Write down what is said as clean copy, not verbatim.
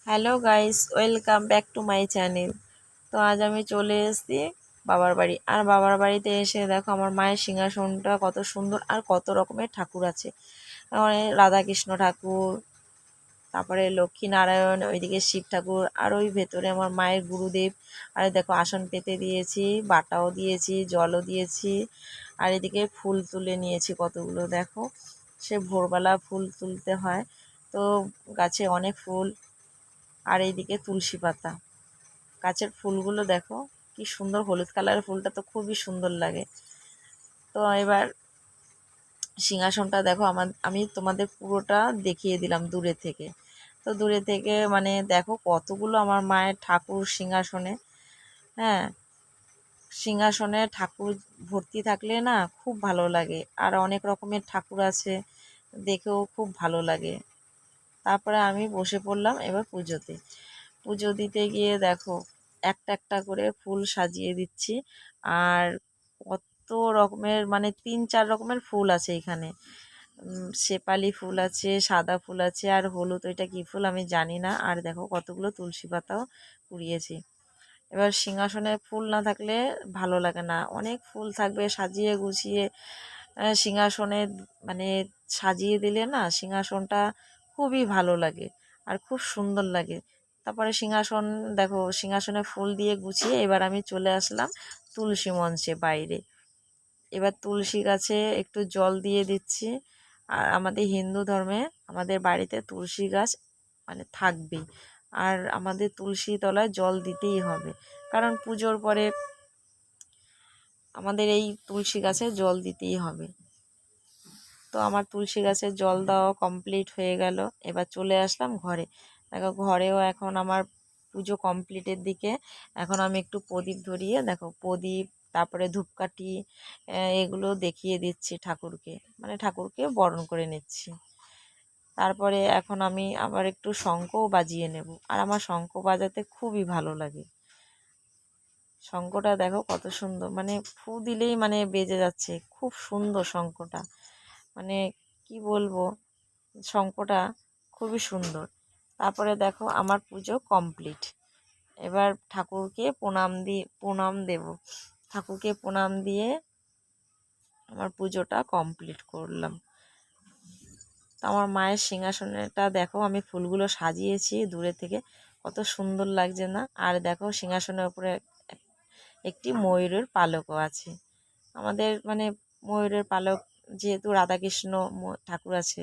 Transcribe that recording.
Hello guys, welcome back to my channel. তো আজ আমি চলে এসেছি বাবার বাড়ি। আর বাবার বাড়িতে এসে দেখো আমার মায়ের সিংহাসনটা কত সুন্দর, আর কত রকমের ঠাকুর আছে। মানে রাধাকৃষ্ণ ঠাকুর, তারপরে লক্ষ্মী নারায়ণ, ওইদিকে শিব ঠাকুর, আর ওই ভেতরে আমার মায়ের গুরুদেব। আর দেখো আসন পেতে দিয়েছি, বাটাও দিয়েছি, জলও দিয়েছি। আর এদিকে ফুল তুলে নিয়েছি কতগুলো, দেখো সে ভোরবেলা ফুল তুলতে হয়, তো গাছে অনেক ফুল। আর এইদিকে তুলসী পাতা, গাছের ফুলগুলো দেখো কি সুন্দর, হলুদ কালারের ফুলটা তো খুবই সুন্দর লাগে। তো এবার সিংহাসনটা দেখো, আমি তোমাদের পুরোটা দেখিয়ে দিলাম দূরে থেকে। তো দূরে থেকে মানে দেখো কতগুলো আমার মায়ের ঠাকুর সিংহাসনে। হ্যাঁ, সিংহাসনে ঠাকুর ভর্তি থাকলে না খুব ভালো লাগে, আর অনেক রকমের ঠাকুর আছে, দেখেও খুব ভালো লাগে। তারপরে আমি বসে পড়লাম এবার পুজোতে। পুজো দিতে গিয়ে দেখো একটা একটা করে ফুল সাজিয়ে দিচ্ছি। আর কত রকমের, মানে 3-4 রকমের ফুল আছে এখানে। শেপালি ফুল আছে, সাদা ফুল আছে, আর হলুদ ওইটা কী ফুল আমি জানি না। আর দেখো কতগুলো তুলসী পাতাও কুড়িয়েছি। এবার সিংহাসনে ফুল না থাকলে ভালো লাগে না, অনেক ফুল থাকবে সাজিয়ে গুছিয়ে সিংহাসনে মানে সাজিয়ে দিলে না সিংহাসনটা খুবই ভালো লাগে আর খুব সুন্দর লাগে। তারপরে সিংহাসন দেখো, সিংহাসনে ফুল দিয়ে গুছিয়ে এবার আমি চলে আসলাম তুলসী মঞ্চে বাইরে। এবার তুলসী গাছে একটু জল দিয়ে দিচ্ছি। আর আমাদের হিন্দু ধর্মে আমাদের বাড়িতে তুলসী গাছ মানে থাকবেই, আর আমাদের তুলসী তলায় জল দিতেই হবে, কারণ পুজোর পরে আমাদের এই তুলসী গাছে জল দিতেই হবে। তো আমার তুলসী গাছের জল দেওয়া কমপ্লিট হয়ে গেল। এবার চলে আসলাম ঘরে। দেখো ঘরেও এখন আমার পুজো কমপ্লিটের দিকে। এখন আমি একটু প্রদীপ ধরিয়ে, দেখো প্রদীপ, তারপরে ধূপকাঠি, এগুলো দেখিয়ে দিচ্ছি ঠাকুরকে, মানে ঠাকুরকে বরণ করে নিচ্ছি। তারপরে এখন আমি আবার একটু শঙ্খও বাজিয়ে নেব, আর আমার শঙ্খ বাজাতে খুবই ভালো লাগে। শঙ্খটা দেখো কত সুন্দর, মানে ফু দিলেই মানে বেজে যাচ্ছে, খুব সুন্দর শঙ্খটা, মানে কি বলবো, শঙ্খটা খুবই সুন্দর। তারপরে দেখো আমার পুজো কমপ্লিট। এবার ঠাকুরকে প্রণাম দেব। ঠাকুরকে প্রণাম দিয়ে আমার পুজোটা কমপ্লিট করলাম। তো আমার মায়ের সিংহাসনটা দেখো আমি ফুলগুলো সাজিয়েছি দূরে থেকে, কত সুন্দর লাগছে না? আর দেখো সিংহাসনের উপরে একটি ময়ূরের পালকও আছে। আমাদের মানে ময়ূরের পালক, যেহেতু রাধাকৃষ্ণ ঠাকুর আছে,